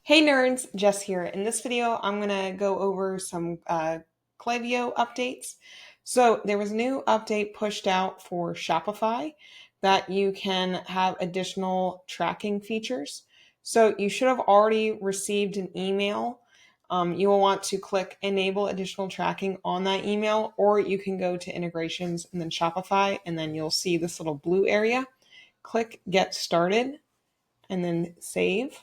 Hey nerds, Jess here. In this video, I'm going to go over some Klaviyo updates. So there was a new update pushed out for Shopify that you can have additional tracking features. So you should have already received an email. You will want to click Enable Additional Tracking on that email, or you can go to Integrations and then Shopify, and then you'll see this little blue area. Click Get Started, and then Save.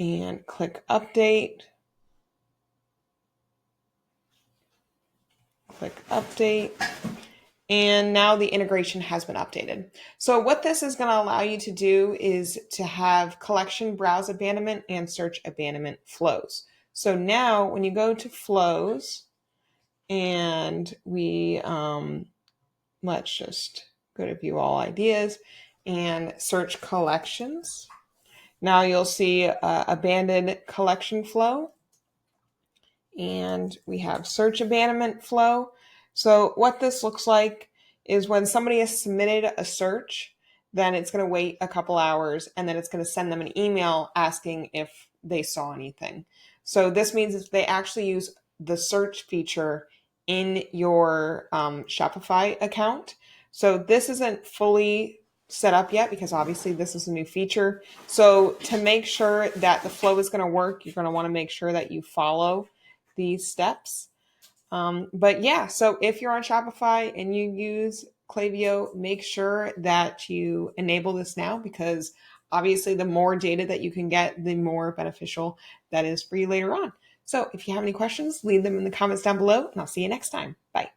And click update, and now the integration has been updated. So what this is going to allow you to do is to have collection browse abandonment and search abandonment flows. So now when you go to flows and let's just go to view all ideas and search collections. Now you'll see abandoned collection flow. And we have search abandonment flow. So what this looks like is when somebody has submitted a search, then it's going to wait a couple hours and then it's going to send them an email asking if they saw anything. So this means if they actually use the search feature in your Shopify account. So this isn't fully set up yet because obviously this is a new feature. So to make sure that the flow is going to work, you're going to want to make sure that you follow these steps. But yeah, so if you're on Shopify and you use Klayvio, make sure that you enable this now because obviously the more data that you can get, the more beneficial that is for you later on. So if you have any questions, leave them in the comments down below and I'll see you next time. Bye.